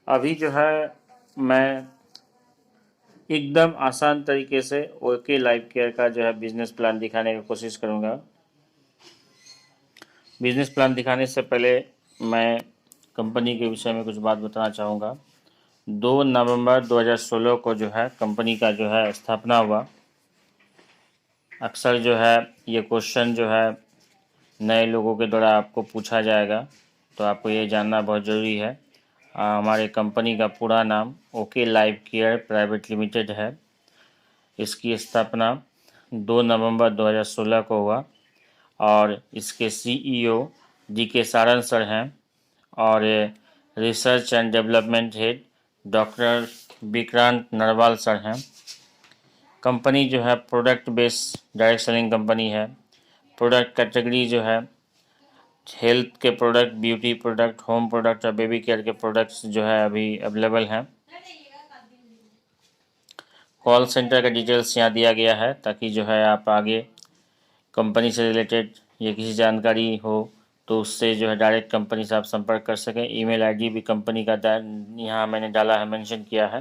अभी जो है मैं एकदम आसान तरीके से ओके लाइफ केयर का जो है बिजनेस प्लान दिखाने की कोशिश करूँगा। बिजनेस प्लान दिखाने से पहले मैं कंपनी के विषय में कुछ बात बताना चाहूँगा। 2 नवंबर 2016 को जो है कंपनी का जो है स्थापना हुआ। अक्सर जो है ये क्वेश्चन जो है नए लोगों के द्वारा आपको पूछा जाएगा, तो आपको ये जानना बहुत ज़रूरी है। हमारे कंपनी का पूरा नाम okay life care private limited है। इसकी स्थापना 2 नवंबर 2016 को हुआ और इसके सीईओ DK सारन सर हैं और research and development head doctor Vikrant Narwal sir हैं। कंपनी जो है product based direct selling company है। प्रोडक्ट कैटेगरी जो है हेल्थ के product, beauty product, home product और बेबी केयर के प्रोडक्ट्स जो है अभी अवेलेबल हैं। कॉल सेंटर का डिटेल्स यहाँ दिया गया है ताकि जो है आप आगे कंपनी से रिलेटेड या किसी जानकारी हो तो उससे जो है डायरेक्ट कंपनी से आप संपर्क कर सकें। ईमेल आईडी भी कंपनी का यहाँ मैंने डाला है, मेंशन किया है।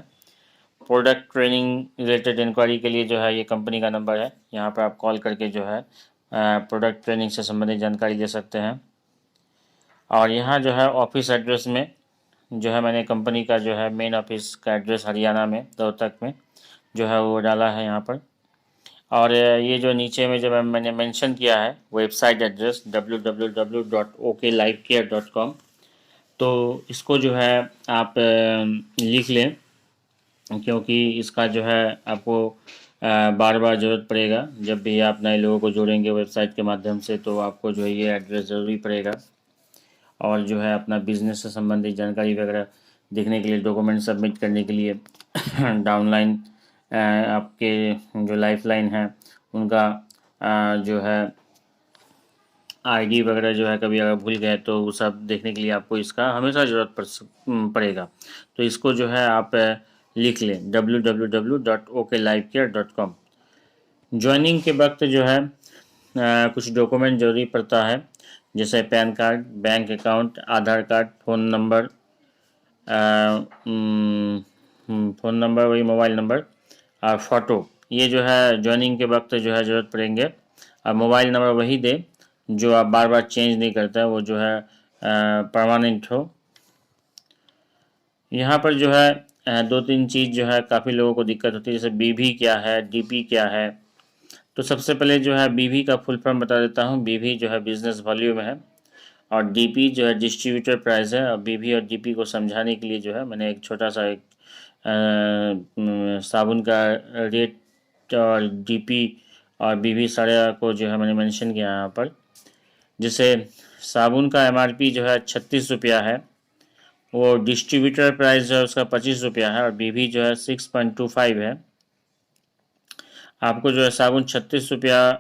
प्रोडक्ट ट्रेनिंग रिलेटेड इंक्वायरी के लिए जो है ये कंपनी का नंबर है, यहाँ पर आप कॉल करके जो है प्रोडक्ट ट्रेनिंग से संबंधित जानकारी ले सकते हैं। और यहाँ जो है ऑफिस एड्रेस में जो है मैंने कंपनी का जो है मेन ऑफिस का एड्रेस हरियाणा में रोहतक में जो है वो डाला है यहाँ पर। और ये जो नीचे में जब मैंने मेंशन किया है वेबसाइट एड्रेस www.oklifecare.com, तो इसको जो है आप लिख लें क्योंकि इसका जो है आपको बार बार ज़रूरत पड़ेगा। जब भी आप नए लोगों को जोड़ेंगे वेबसाइट के माध्यम से तो आपको जो है ये एड्रेस ज़रूरी पड़ेगा। और जो है अपना बिज़नेस से संबंधित जानकारी वगैरह देखने के लिए, डॉक्यूमेंट सबमिट करने के लिए डाउनलाइन आपके जो लाइफलाइन है उनका जो है आईडी वगैरह जो है कभी अगर भूल गए तो वो सब देखने के लिए आपको इसका हमेशा ज़रूरत पड़ेगा। तो इसको जो है आप लिख लें www.oklifecare.com। ज्वाइनिंग के वक्त जो है कुछ डॉक्यूमेंट ज़रूरी पड़ता है, जैसे पैन कार्ड, बैंक अकाउंट, आधार कार्ड, फ़ोन नंबर वही मोबाइल नंबर और फ़ोटो। ये जो है ज्वाइनिंग के वक्त जो है ज़रूरत पड़ेंगे। और मोबाइल नंबर वही दे जो आप बार बार चेंज नहीं करता है, वो जो है परमानेंट हो। यहाँ पर जो है 2-3 चीज़ जो है काफ़ी लोगों को दिक्कत होती है, जैसे बीवी क्या है, डीपी क्या है। तो सबसे पहले जो है बीवी का फुल फॉर्म बता देता हूँ। बीवी जो है बिजनेस वॉल्यूम है और डीपी जो है डिस्ट्रीब्यूटर प्राइस है। और बीवी और डीपी को समझाने के लिए जो है मैंने एक छोटा सा एक साबुन का रेट और डीपी और बीवी सारे को जो है मैंने मेंशन किया यहाँ पर। जैसे साबुन का एमआरपी जो है 36 रुपया है, वो डिस्ट्रीब्यूटर प्राइस जो है उसका 25 रुपया है और बीवी जो है 6.25 है। आपको जो है साबुन 36 रुपया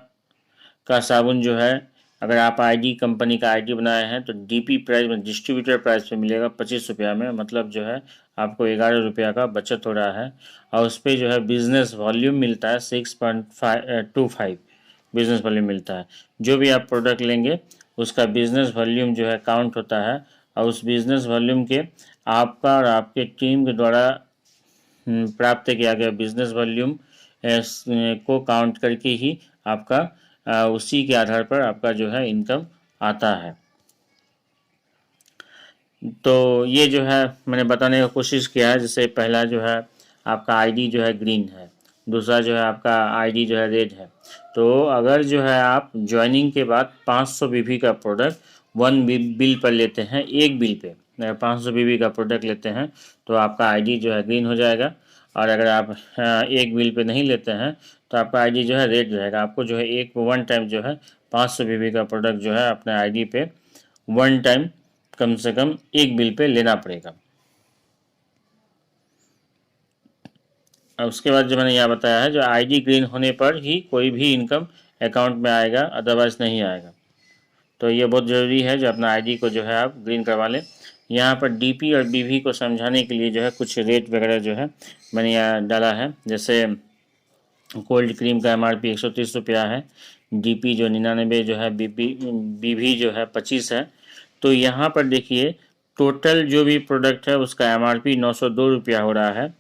का साबुन जो है अगर आप आईडी कंपनी का आईडी बनाए हैं तो डीपी प्राइस में डिस्ट्रीब्यूटर प्राइस पे मिलेगा 25 रुपया में, मतलब जो है आपको 11 रुपया का बचत हो रहा है। और उस पर जो है बिज़नेस वॉल्यूम मिलता है 6.25 बिज़नेस वॉल्यूम मिलता है। जो भी आप प्रोडक्ट लेंगे उसका बिज़नेस वॉल्यूम जो है काउंट होता है और उस बिज़नेस वॉल्यूम के आपका और आपके टीम के द्वारा प्राप्त किया गया बिज़नेस वॉल्यूम को काउंट करके ही आपका उसी के आधार पर आपका जो है इनकम आता है। तो ये जो है मैंने बताने की कोशिश किया है। जैसे पहला जो है आपका आईडी जो है ग्रीन है, दूसरा जो है आपका आईडी जो है रेड है। तो अगर जो है आप ज्वाइनिंग के बाद 500 बीबी का प्रोडक्ट 1 बिल पर लेते हैं, एक बिल पे अगर 500 बीबी का प्रोडक्ट लेते हैं तो आपका आईडी जो है ग्रीन हो जाएगा। और अगर आप एक बिल पे नहीं लेते हैं तो आपका आईडी जो है रेड रहेगा। आपको जो है एक वन टाइम जो है 500 बीबी का प्रोडक्ट जो है अपने आईडी पे वन टाइम कम से कम एक बिल पे लेना पड़ेगा। अब उसके बाद जो मैंने यहाँ बताया है, जो आईडी ग्रीन होने पर ही कोई भी इनकम अकाउंट में आएगा, अदरवाइज नहीं आएगा। तो ये बहुत ज़रूरी है जो अपना आईडी को जो है आप ग्रीन करवा लें। यहाँ पर डीपी और बीवी को समझाने के लिए जो है कुछ रेट वगैरह जो है मैंने यहाँ डाला है। जैसे कोल्ड क्रीम का एमआरपी 130 रुपया है, डीपी जो 99 जो है, बीवी जो है 25 है। तो यहाँ पर देखिए टोटल जो भी प्रोडक्ट है उसका MRP 902 रुपया हो रहा है,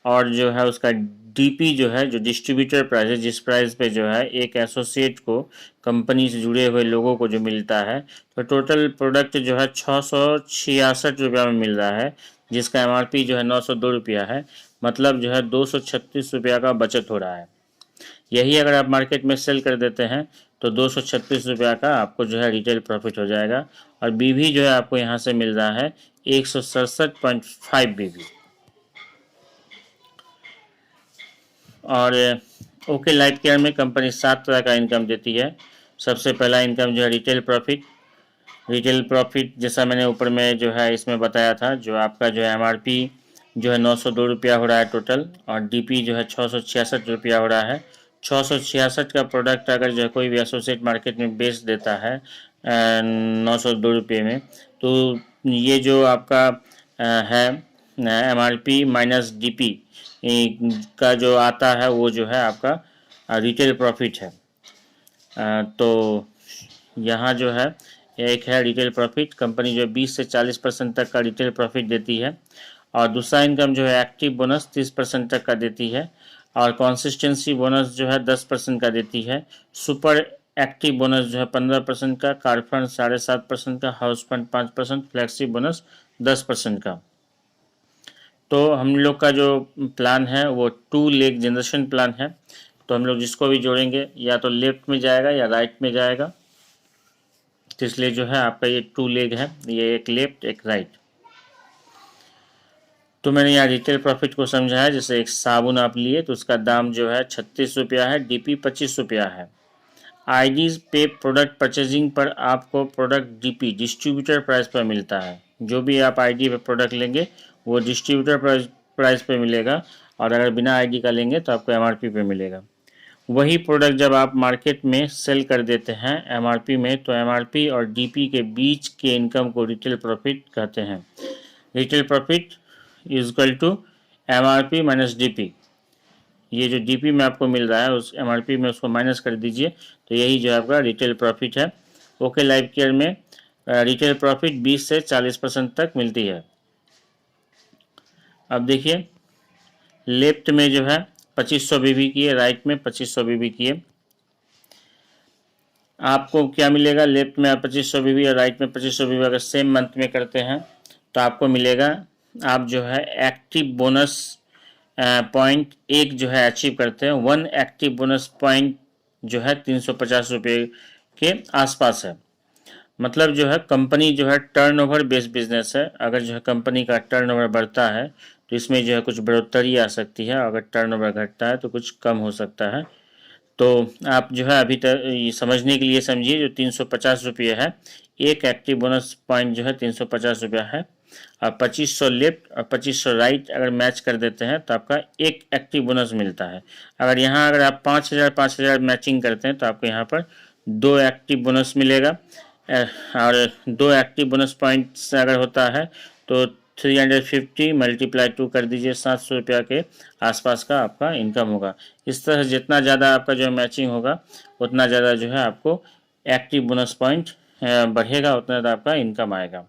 और जो है उसका DP जो है, जो डिस्ट्रीब्यूटर प्राइस है, जिस प्राइस पे जो है एक एसोसिएट को, कंपनी से जुड़े हुए लोगों को जो मिलता है, तो टोटल प्रोडक्ट जो है 666 रुपया में मिल रहा है, जिसका MRP जो है 902 रुपया है। मतलब जो है 236 रुपया का बचत हो रहा है। यही अगर आप मार्केट में सेल कर देते हैं तो 236 रुपया का आपको जो है रिटेल प्रॉफिट हो जाएगा। और BV जो है आपको यहाँ से मिल रहा है 167.5 BV। और ओके लाइफ केयर में कंपनी 7 तरह का इनकम देती है। सबसे पहला इनकम जो है रिटेल प्रॉफिट। रिटेल प्रॉफिट जैसा मैंने ऊपर में जो है इसमें बताया था, जो आपका जो है MRP जो है 902 रुपया हो रहा है टोटल, और DP जो है 666 रुपया हो रहा है। 666 का प्रोडक्ट अगर जो है कोई भी एसोसिएट मार्केट में बेच देता है 902 रुपये में, तो ये जो आपका है MRP माइनस DP का जो आता है वो जो है आपका रिटेल प्रॉफिट है। तो यहाँ जो है एक है रिटेल प्रॉफिट। कंपनी जो 20 से 40% तक का रिटेल प्रॉफिट देती है। और दूसरा इनकम जो है एक्टिव बोनस 30% तक का देती है, और कंसिस्टेंसी बोनस जो है 10% का देती है। सुपर एक्टिव बोनस जो है 15% का, कार फंड 7.5% का, हाउस फंड 5%, फ्लैक्सी बोनस 10% का। तो हम लोग का जो प्लान है वो 2 लेग जनरेशन प्लान है। तो हम लोग जिसको भी जोड़ेंगे या तो लेफ्ट में जाएगा या राइट में जाएगा, तो इसलिए जो है आपका ये 2 लेग है, ये एक लेफ्ट एक राइट। तो मैंने यहाँ रिटेल प्रॉफिट को समझाया। जैसे एक साबुन आप लिए तो उसका दाम जो है 36 रुपया है, DP 25 रुपया है। IDs पे प्रोडक्ट परचेजिंग पर आपको प्रोडक्ट DP डिस्ट्रीब्यूटर प्राइस पर मिलता है। जो भी आप ID पे प्रोडक्ट लेंगे वो डिस्ट्रीब्यूटर प्राइस पे मिलेगा, और अगर बिना ID का लेंगे तो आपको MRP पे मिलेगा। वही प्रोडक्ट जब आप मार्केट में सेल कर देते हैं MRP में, तो MRP और DP के बीच के इनकम को रिटेल प्रॉफिट कहते हैं। Retail profit equal to MRP minus DP। ये जो DP में आपको मिल रहा है उस MRP में उसको माइनस कर दीजिए, तो यही जो आपका रिटेल प्रॉफिट है। ओके लाइफ केयर में रिटेल प्रॉफिट 20 से 40% तक मिलती है। अब देखिए लेफ्ट में जो है 2500 BV की है, राइट में 2500 BV की है। आपको क्या मिलेगा? लेफ्ट में 2500 BV और राइट में 2500 BV अगर सेम मंथ में करते हैं तो आपको मिलेगा, आप जो है एक्टिव बोनस पॉइंट एक जो है अचीव करते हैं। 1 एक्टिव बोनस पॉइंट जो है 350 रुपये के आसपास है। मतलब जो है कंपनी जो है टर्नओवर बेस्ड बिजनेस है। अगर जो है कंपनी का टर्नओवर बढ़ता है तो इसमें जो है कुछ बढ़ोतरी आ सकती है, अगर टर्नओवर घटता है तो कुछ कम हो सकता है। तो आप जो है अभी तक ये समझने के लिए समझिए, जो 350 रुपये है, एक एक्टिव बोनस पॉइंट जो है 350 रुपया है, और 2500 लेफ्ट और 2500 राइट अगर मैच कर देते हैं तो आपका एक एक्टिव बोनस मिलता है। अगर यहाँ अगर आप 5000 मैचिंग करते हैं तो आपको यहाँ पर 2 एक्टिव बोनस मिलेगा। और 2 एक्टिव बोनस पॉइंट्स अगर होता है तो 350 मल्टीप्लाई 2 कर दीजिए, 700 रुपया के आसपास का आपका इनकम होगा। इस तरह जितना ज़्यादा आपका जो मैचिंग होगा उतना ज़्यादा जो है आपको एक्टिव बोनस पॉइंट बढ़ेगा, उतना ज़्यादा आपका इनकम आएगा।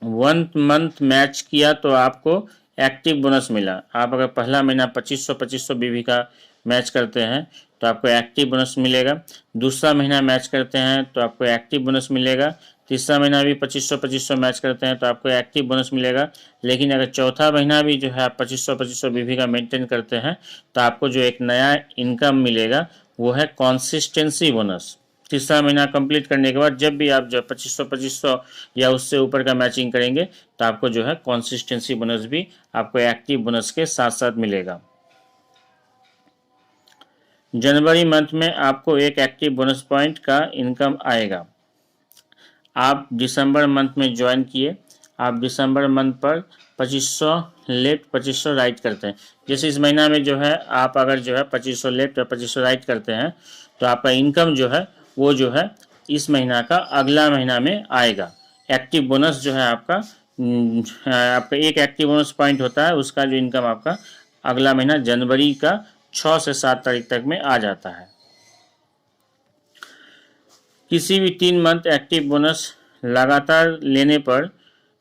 1 मंथ मैच किया तो आपको एक्टिव बोनस मिला। आप अगर पहला महीना 2500 BV का मैच करते हैं तो आपको एक्टिव बोनस मिलेगा। दूसरा महीना मैच करते हैं तो आपको एक्टिव बोनस मिलेगा। तीसरा महीना भी 2500 मैच करते हैं तो आपको एक्टिव बोनस मिलेगा। लेकिन अगर चौथा महीना भी जो है आप 2500 BV का मेंटेन करते हैं तो आपको जो एक नया इनकम मिलेगा वो है कंसिस्टेंसी बोनस। तीसरा महीना कंप्लीट करने के बाद जब भी आप जो 2500 या उससे ऊपर का मैचिंग करेंगे तो आपको जो है कंसिस्टेंसी बोनस भी आपको एक्टिव बोनस के साथ साथ मिलेगा। जनवरी मंथ में आपको एक एक्टिव बोनस पॉइंट का इनकम आएगा। आप दिसंबर मंथ में ज्वाइन किए, आप दिसंबर मंथ पर 2500 लेफ्ट 2500 राइट करते हैं। जैसे इस महीना में जो है आप अगर जो है 2500 लेफ्ट और 2500 राइट करते हैं तो आपका इनकम जो है वो जो है इस महीना का अगला महीना में आएगा। एक्टिव बोनस जो है आपका एक एक्टिव बोनस पॉइंट होता है, उसका जो इनकम आपका अगला महीना जनवरी का 6 से 7 तारीख तक में आ जाता है। किसी भी 3 मंथ एक्टिव बोनस लगातार लेने पर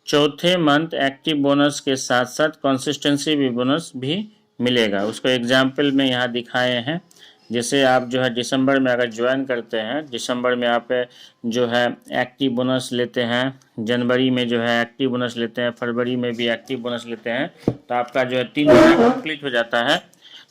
चौथे मंथ एक्टिव बोनस के साथ साथ कंसिस्टेंसी भी बोनस भी मिलेगा। उसको एग्जाम्पल में यहाँ दिखाए हैं। जैसे आप जो है दिसंबर में अगर ज्वाइन करते हैं, दिसंबर में आप जो है एक्टिव बोनस लेते हैं, जनवरी में जो है एक्टिव बोनस लेते हैं, फरवरी में भी एक्टिव बोनस लेते हैं, तो आपका जो है 3 महीना कंप्लीट हो जाता है।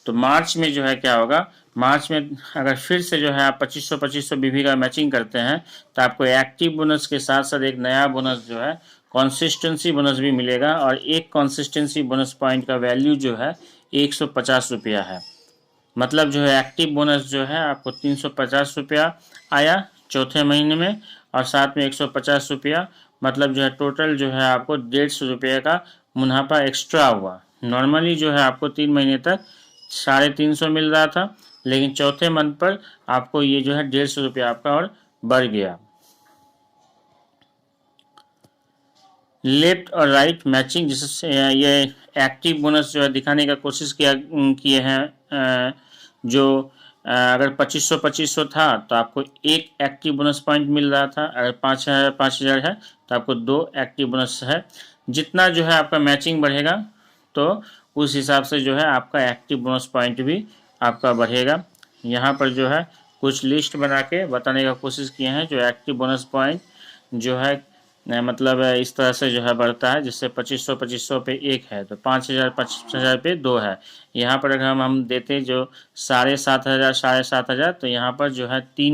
तो मार्च में जो है क्या होगा, मार्च में अगर फिर से जो है आप 2500 बीवी का मैचिंग करते हैं तो आपको एक्टिव बोनस के साथ साथ एक नया बोनस जो है कंसिस्टेंसी बोनस भी मिलेगा। और एक कंसिस्टेंसी बोनस पॉइंट का वैल्यू जो है 150 रुपया है। मतलब जो है एक्टिव बोनस जो है आपको 350 रुपया आया चौथे महीने में, और साथ में 150 रुपया, मतलब जो है टोटल जो है आपको 150 रुपये का मुनाफा एक्स्ट्रा हुआ। नॉर्मली जो है आपको 3 महीने तक 350 मिल रहा था, लेकिन चौथे मंथ पर आपको ये जो है 150 रुपया आपका और बढ़ गया। लेफ्ट और राइट मैचिंग, जिससे ये एक्टिव बोनस जो है दिखाने का कोशिश किए हैं। जो अगर 2500 था तो आपको एक एक्टिव बोनस पॉइंट मिल रहा था, अगर 5000 है तो आपको 2 एक्टिव बोनस है। जितना जो है आपका मैचिंग बढ़ेगा तो उस हिसाब से जो है आपका एक्टिव बोनस पॉइंट भी आपका बढ़ेगा। यहाँ पर जो है कुछ लिस्ट बना के बताने का कोशिश किए हैं। जो एक्टिव बोनस पॉइंट जो है मतलब इस तरह से जो है बढ़ता है, जिससे 2500 पे 1 है तो 5000 पे 2 है। यहाँ पर अगर हम देते जो 7500 तो यहाँ पर जो है 3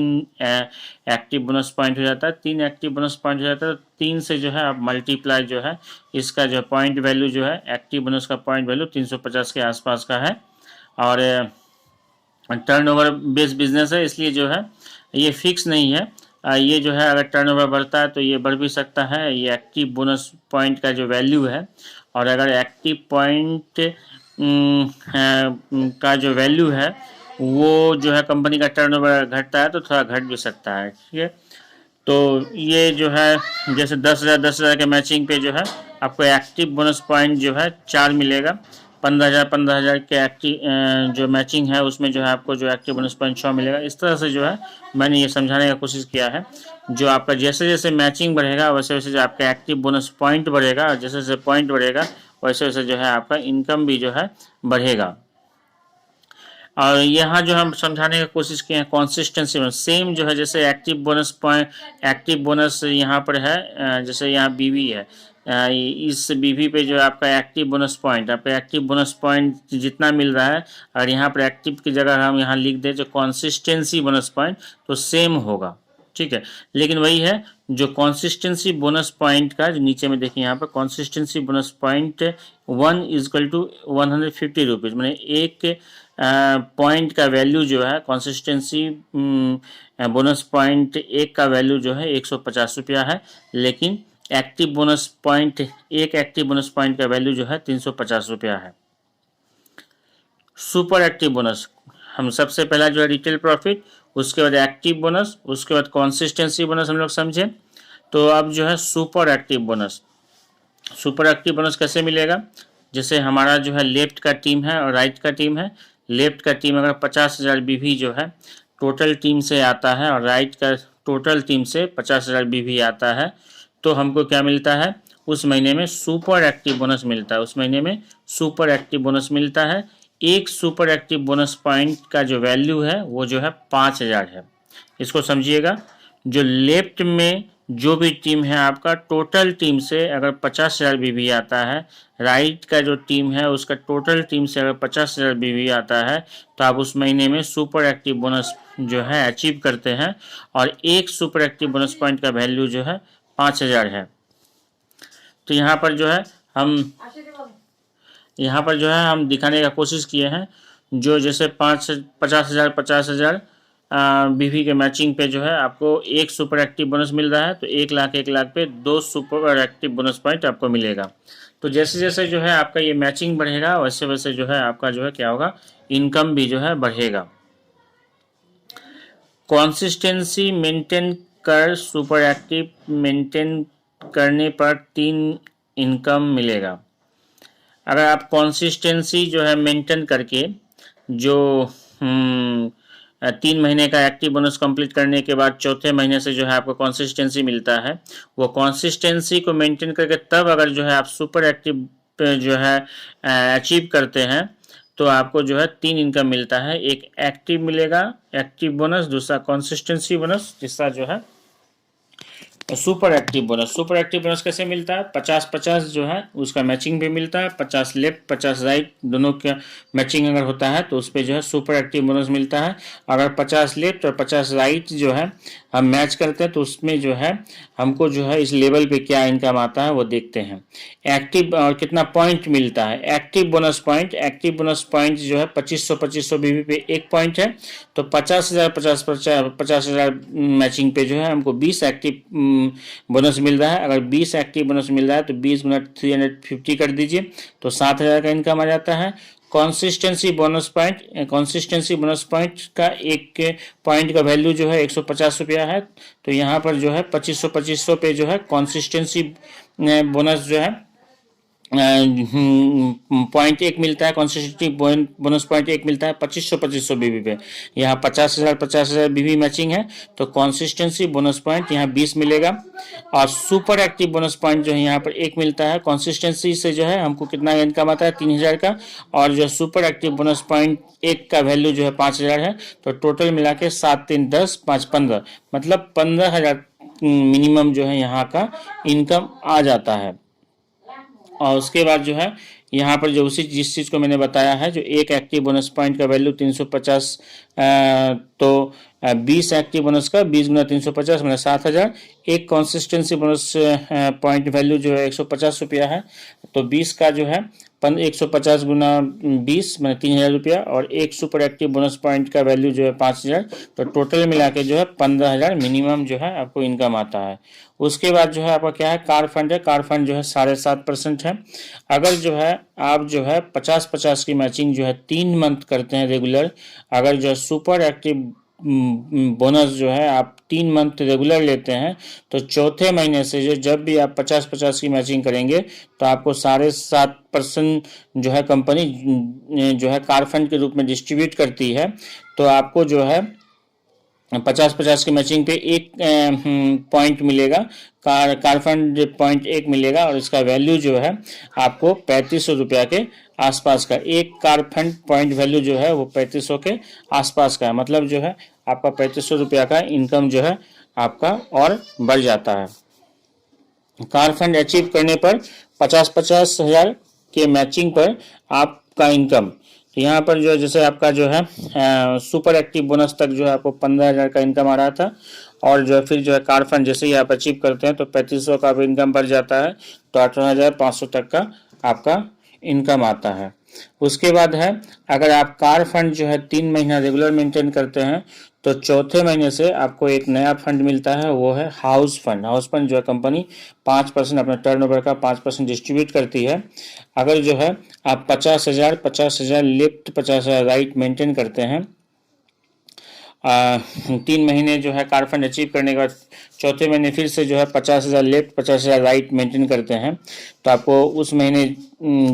एक्टिव बोनस पॉइंट हो जाता है। 3 एक्टिव बोनस पॉइंट हो जाता है तो 3 से जो है आप मल्टीप्लाई जो है इसका जो पॉइंट वैल्यू जो है एक्टिव बोनस का पॉइंट वैल्यू 350 के आसपास का है। और टर्नओवर बेस्ड बिजनेस है, इसलिए जो है ये फिक्स नहीं है। ये जो है अगर टर्नओवर बढ़ता है तो ये बढ़ भी सकता है, ये एक्टिव बोनस पॉइंट का जो वैल्यू है। और अगर एक्टिव पॉइंट का जो वैल्यू है वो जो है कंपनी का टर्नओवर घटता है तो थोड़ा घट भी सकता है। ठीक है, तो ये जो है जैसे 10,000 के मैचिंग पे जो है आपको एक्टिव बोनस पॉइंट जो है 4 मिलेगा। 15,000 के एक्टिव जो मैचिंग है उसमें जो है आपको जो एक्टिव बोनस पॉइंट 6 मिलेगा। इस तरह से जो है मैंने ये समझाने का कोशिश किया है। जो आपका जैसे जैसे मैचिंग बढ़ेगा वैसे वैसे जो आपका एक्टिव बोनस पॉइंट बढ़ेगा, और जैसे जैसे पॉइंट बढ़ेगा वैसे वैसे जो है आपका इनकम भी जो है बढ़ेगा। और यहाँ जो हम समझाने की कोशिश किए हैं कंसिस्टेंसी में सेम जो है, जैसे active bonus point, active bonus यहाँ पर है, जैसे यहाँ बीवी है, इस बीवी पे जो है आपका एक्टिव बोनस पॉइंट, आपका एक्टिव बोनस पॉइंट जितना मिल रहा है, और यहाँ पर एक्टिव की जगह हम यहाँ लिख दें जो कंसिस्टेंसी बोनस पॉइंट, तो सेम होगा। ठीक है, लेकिन वही है जो कंसिस्टेंसी बोनस पॉइंट का जो नीचे में देखिए यहाँ पर consistency bonus point 1 equal to 150 rupees, मैंने एक पॉइंट का वैल्यू जो है कंसिस्टेंसी बोनस पॉइंट एक का वैल्यू जो है 150 रुपया है, लेकिन एक्टिव बोनस पॉइंट एक एक्टिव बोनस पॉइंट का वैल्यू जो है 350 रुपया है। सुपर एक्टिव बोनस, हम सबसे पहला जो है रिटेल प्रॉफिट, उसके बाद एक्टिव बोनस, उसके बाद कंसिस्टेंसी बोनस हम लोग समझे। तो अब जो है super active bonus, super active bonus कैसे मिलेगा? जैसे हमारा जो है लेफ्ट का टीम है और राइट का टीम है। लेफ्ट का टीम अगर 50,000 बीवी जो है टोटल टीम से आता है, और राइट का टोटल टीम से 50,000 बीवी आता है, तो हमको क्या मिलता है उस महीने में? सुपर एक्टिव बोनस मिलता है। उस महीने में सुपर एक्टिव बोनस मिलता है। एक सुपर एक्टिव बोनस पॉइंट का जो वैल्यू है वो जो है 5,000 है। इसको समझिएगा, जो लेफ्ट में जो भी टीम है आपका टोटल टीम से अगर 50,000 बीवी आता है, राइट का जो टीम है उसका टोटल टीम से अगर 50,000 बीवी आता है, तो आप उस महीने में सुपर एक्टिव बोनस जो है अचीव करते हैं। और एक सुपर एक्टिव बोनस पॉइंट का वैल्यू जो है 5,000 है। तो यहाँ पर जो है हम दिखाने का कोशिश किए हैं, जो जैसे 50,000 बीवी के मैचिंग पे जो है आपको एक सुपर एक्टिव बोनस मिल रहा है, तो 1 लाख पे 2 सुपर एक्टिव बोनस पॉइंट आपको मिलेगा। तो जैसे जैसे जो है आपका ये मैचिंग बढ़ेगा वैसे वैसे जो है आपका जो है क्या होगा, इनकम भी जो है बढ़ेगा। कंसिस्टेंसी मेंटेन कर सुपर एक्टिव मेंटेन करने पर 3 इनकम मिलेगा। अगर आप कंसिस्टेंसी जो है मेंटेन करके जो 3 महीने का एक्टिव बोनस कंप्लीट करने के बाद चौथे महीने से जो है आपको कंसिस्टेंसी मिलता है। वो कंसिस्टेंसी को मेंटेन करके तब अगर जो है आप सुपर एक्टिव जो है अचीव करते हैं तो आपको जो है 3 इनकम मिलता है। एक एक्टिव मिलेगा, एक्टिव बोनस, दूसरा कंसिस्टेंसी बोनस, तीसरा जो है super active bonus. Super active bonus कैसे मिलता है? 50-50 जो है उसका मैचिंग भी मिलता है, 50 लेफ्ट 50 राइट दोनों का मैचिंग अगर होता है तो उस पर जो है सुपर एक्टिव बोनस मिलता है। अगर 50 लेफ्ट और 50 राइट जो है हम मैच करते हैं तो उसमें जो है हमको जो है इस लेवल पे क्या इनकम आता है वो देखते हैं। एक्टिव और कितना पॉइंट मिलता है? Active bonus point, active bonus point जो है 2500 बीबी पे 1 पॉइंट है, तो 50,000 मैचिंग पे जो है हमको 20 एक्टिव बोनस मिल रहा है। अगर 20 एक्टिव बोनस मिल रहा है तो 20 गुना 350 कर दीजिए तो 7,000 का इनकम आ जाता है। Consistency bonus point, consistency bonus point का एक पॉइंट का वैल्यू जो है 150 रुपया है, तो यहाँ पर जो है 2500 पे जो है कंसिस्टेंसी बोनस जो है पॉइंट 1 मिलता है। कंसिस्टेंसी बोनस पॉइंट 1 मिलता है 2500 बीबी पे। यहाँ 50,000 बीबी मैचिंग है तो कंसिस्टेंसी बोनस पॉइंट यहाँ 20 मिलेगा। और सुपर एक्टिव बोनस पॉइंट जो है यहाँ पर 1 मिलता है। कंसिस्टेंसी से जो है हमको कितना इनकम आता है? 3,000 का। और जो सुपर एक्टिव बोनस पॉइंट 1 का वैल्यू जो है 5,000 है, तो टोटल मिला के 7 3 10 5 15, मतलब 15,000 मिनिमम जो है यहाँ का इनकम आ जाता है। और उसके बाद जो है यहाँ पर जो उसी जिस चीज़ को मैंने बताया है, जो एक एक्टिव बोनस पॉइंट का वैल्यू 350, तो 20 एक्टिव बोनस का 20 गुना 350 मैंने 7,000। एक कंसिस्टेंसी बोनस पॉइंट वैल्यू जो है 150 रुपया है, तो 20 का जो है 150 गुना 20 मैंने 3,000 रुपया। और एक सुपर एक्टिव बोनस पॉइंट का वैल्यू जो है 5,000, तो टोटल मिला के जो है 15,000 मिनिमम जो है आपको इनकम आता है। उसके बाद जो है आपका क्या है? कार फंड है। कार फंड जो है 7.5% है। अगर जो है आप जो है 50-50 की मैचिंग जो है 3 मंथ करते हैं रेगुलर, अगर जो है सुपर एक्टिव बोनस जो है आप 3 मंथ रेगुलर लेते हैं, तो चौथे महीने से जो जब भी आप 50-50 की मैचिंग करेंगे तो आपको 7.5% जो है कंपनी जो है कार फंड के रूप में डिस्ट्रीब्यूट करती है। तो आपको जो है 50-50 की मैचिंग पे 1 पॉइंट मिलेगा, कार फंड पॉइंट 1 मिलेगा, और इसका वैल्यू जो है आपको 3500 रुपया के आसपास का। एक कार फंड पॉइंट वैल्यू जो है वो 3500 के आसपास का है, मतलब जो है आपका 3500 रुपया का इनकम जो है आपका और बढ़ जाता है। कार फंड अचीव करने पर 50-50 हज़ार के मैचिंग पर आपका इनकम, तो यहाँ पर जो जैसे आपका जो है सुपर एक्टिव बोनस तक जो है आपको 15,000 का इनकम आ रहा था, और जो है फिर जो है कार फंड जैसे ही आप अचीव करते हैं तो 3500 का भी इनकम बढ़ जाता है, तो 18,500 तक का आपका इनकम आता है। उसके बाद है, अगर आप कार फंड जो है 3 महीना रेगुलर मेंटेन करते हैं तो चौथे महीने से आपको एक नया फंड मिलता है, वो है हाउस फंड। हाउस फंड जो है कंपनी 5% अपने टर्नओवर का 5% डिस्ट्रीब्यूट करती है। अगर जो है आप 50,000 लेफ्ट 50,000 राइट मेंटेन करते हैं, 3 महीने जो है कार फंड अचीव करने के बाद चौथे महीने फिर से जो है 50,000 लेफ्ट 50,000 राइट मेंटेन करते हैं, तो आपको उस महीने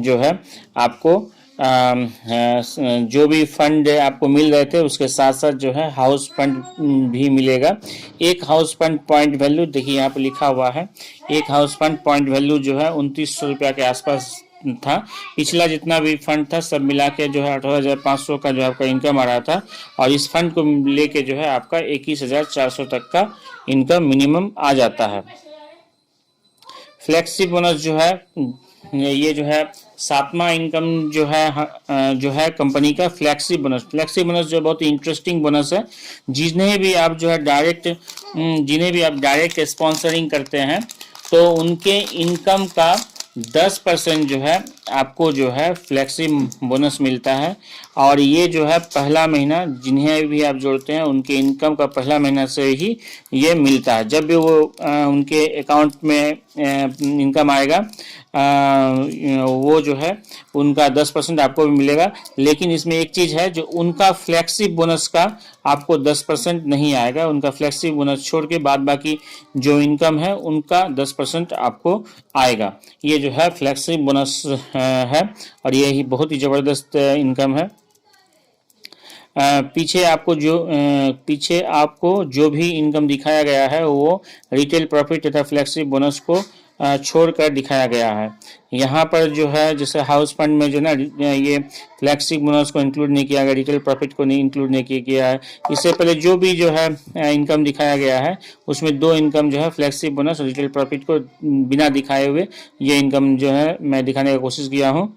जो है आपको जो भी फंड आपको मिल रहे थे उसके साथ साथ जो है हाउस फंड भी मिलेगा। एक हाउस फंड पॉइंट वैल्यू देखिए यहाँ पर लिखा हुआ है, एक हाउस फंड पॉइंट वैल्यू जो है 2900 रुपया के आसपास था। पिछला जितना भी फंड था सब मिला के जो है 18,500 का जो आपका इनकम आ रहा था, और इस फंड को लेके जो है आपका 21,400 तक का इनकम मिनिमम आ जाता है। फ्लेक्सी बोनस जो है ये जो है 7वां इनकम जो है कंपनी का फ्लेक्सी बोनस। फ्लेक्सी बोनस जो बहुत ही इंटरेस्टिंग बोनस है। जिन्हें भी आप डायरेक्ट स्पॉन्सरिंग करते हैं तो उनके इनकम का 10% जो है आपको जो है फ्लेक्सी बोनस मिलता है, और ये जो है पहला महीना जिन्हें भी आप जोड़ते हैं उनके इनकम का पहला महीना से ही ये मिलता है। जब भी वो उनके अकाउंट में इनकम आएगा वो जो है उनका 10% आपको भी मिलेगा। लेकिन इसमें एक चीज़ है, जो उनका फ्लेक्सी बोनस का आपको 10% नहीं आएगा। उनका फ्लेक्सी बोनस छोड़ के बाद बाकी जो इनकम है उनका 10% आपको आएगा। ये जो है फ्लेक्सी बोनस है, और ये ही बहुत ही ज़बरदस्त इनकम है। पीछे आपको जो भी इनकम दिखाया गया है वो रिटेल प्रॉफिट तथा फ्लेक्सी बोनस को छोड़कर दिखाया गया है। यहाँ पर जो है जैसे हाउस फंड में जो ना ये फ्लेक्सी बोनस को इंक्लूड नहीं किया गया, रिटेल प्रॉफिट को नहीं इंक्लूड नहीं किया गया है। इससे पहले जो भी जो है इनकम दिखाया गया है उसमें दो इनकम जो है फ्लेक्सी बोनस और रिटेल प्रॉफिट को बिना दिखाए हुए ये इनकम जो है मैं दिखाने की कोशिश किया हूँ।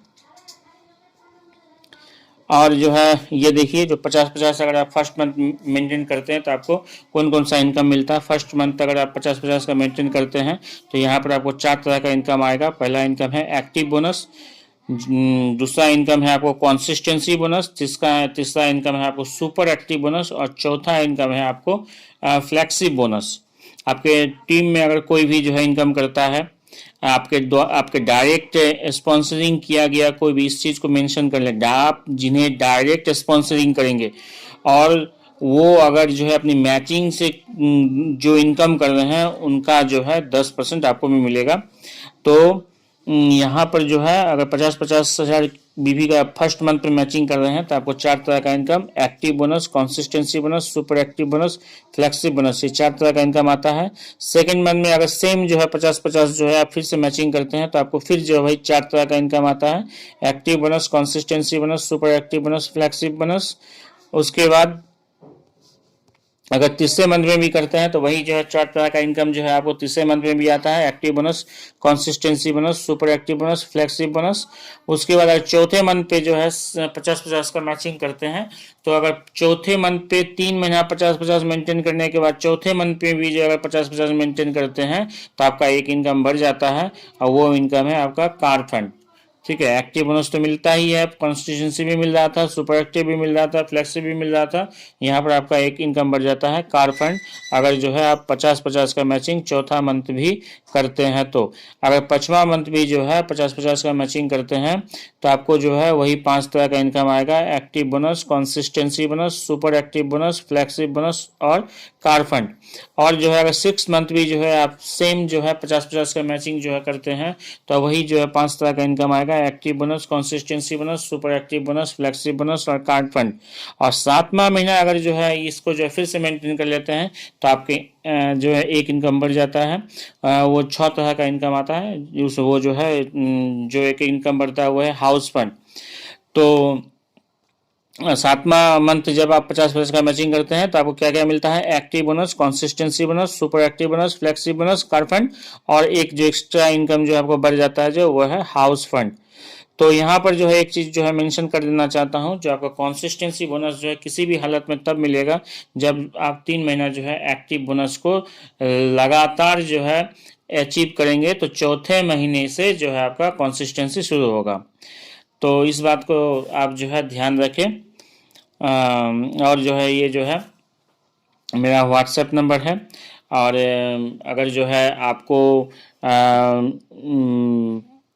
और जो है ये देखिए जो 50-50 अगर आप फर्स्ट मंथ मेंटेन करते हैं तो आपको कौन कौन सा इनकम मिलता है। फर्स्ट मंथ अगर आप 50-50 का मेंटेन करते हैं तो यहाँ पर आपको 4 तरह का इनकम आएगा। पहला इनकम है एक्टिव बोनस, दूसरा इनकम है आपको कंसिस्टेंसी बोनस, तीसरा इनकम है आपको सुपर एक्टिव बोनस और चौथा इनकम है आपको फ्लेक्सी बोनस। आपके टीम में अगर कोई भी जो है इनकम करता है, आपके डायरेक्ट स्पॉन्सरिंग किया गया कोई भी, इस चीज़ को मेंशन कर लें, आप जिन्हें डायरेक्ट स्पॉन्सरिंग करेंगे और वो अगर जो है अपनी मैचिंग से जो इनकम कर रहे हैं उनका जो है 10% आपको भी मिलेगा। तो यहाँ पर जो है अगर 50-50 हज़ार बीवी का फर्स्ट मंथ पे मैचिंग कर रहे हैं तो आपको 4 तरह का income, active bonus, consistency bonus, super active bonus, flexible bonus, ये 4 तरह का इनकम आता है। सेकंड मंथ में अगर सेम जो है 50-50 जो है आप फिर से मैचिंग करते हैं तो आपको फिर जो है भाई 4 तरह का इनकम आता है, active bonus, consistency bonus, super active bonus, flexible bonus. उसके बाद अगर तीसरे मंथ में भी करते हैं तो वही जो है 4 तरह का इनकम जो है आपको तीसरे मंथ में भी आता है, active bonus, consistency bonus, super active bonus, flexible bonus. उसके बाद अगर चौथे मंथ पे जो है 50-50 का मैचिंग करते हैं तो अगर चौथे मंथ पे 3 महीना 50-50 मेंटेन करने के बाद चौथे मंथ पे भी जो अगर 50-50 मेंटेन करते हैं तो आपका एक इनकम बढ़ जाता है और वो इनकम है आपका कार फंड। ठीक है, एक्टिव बोनस तो मिलता ही है, कॉन्स्टिट्यूंसी भी मिल रहा था, सुपर एक्टिव भी मिल रहा था, फ्लेक्सी भी मिल रहा था। यहाँ पर आपका एक इनकम बढ़ जाता है कार फंड अगर जो है आप 50-50 का मैचिंग चौथा मंथ भी करते हैं तो। अगर पांचवा मंथ भी जो है 50-50 का मैचिंग करते हैं तो आपको जो है वही 5 तरह का इनकम आएगा, active bonus, consistency bonus, super active bonus, flexible bonus और कार फंड। और जो है अगर 6 मंथ भी जो है आप सेम जो है 50-50 का मैचिंग जो है करते हैं तो वही जो है 5 तरह का इनकम आएगा, active bonus, consistency bonus, super active bonus, flexible bonus और कार्ड फंड। और 7वां महीना अगर जो है इसको जो है फिर से मेंटेन कर लेते हैं तो आपके जो है एक इनकम बढ़ जाता है, वो 6 तरह का इनकम आता है। वो जो है जो एक इनकम बढ़ता है वो है हाउस फंड। तो 7वां मंथ जब आप 50% का मैचिंग करते हैं तो आपको क्या क्या मिलता है, active bonus, consistency bonus, super active bonus, flexible bonus, car fund और एक जो एक्स्ट्रा इनकम जो आपको बढ़ जाता है जो वो है हाउस फंड। तो यहाँ पर जो है एक चीज़ जो है मेंशन कर देना चाहता हूँ, जो आपका कंसिस्टेंसी बोनस जो है किसी भी हालत में तब मिलेगा जब आप 3 महीना जो है एक्टिव बोनस को लगातार जो है अचीव करेंगे तो चौथे महीने से जो है आपका कंसिस्टेंसी शुरू होगा। तो इस बात को आप जो है ध्यान रखें। और जो है ये जो है मेरा व्हाट्सएप नंबर है और अगर जो है आपको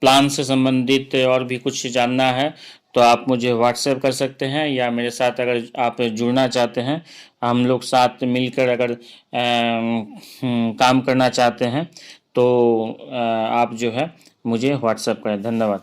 प्लान से संबंधित और भी कुछ जानना है तो आप मुझे व्हाट्सएप कर सकते हैं या मेरे साथ अगर आप जुड़ना चाहते हैं, हम लोग साथ मिलकर अगर काम करना चाहते हैं तो आप जो है मुझे व्हाट्सएप करें। धन्यवाद।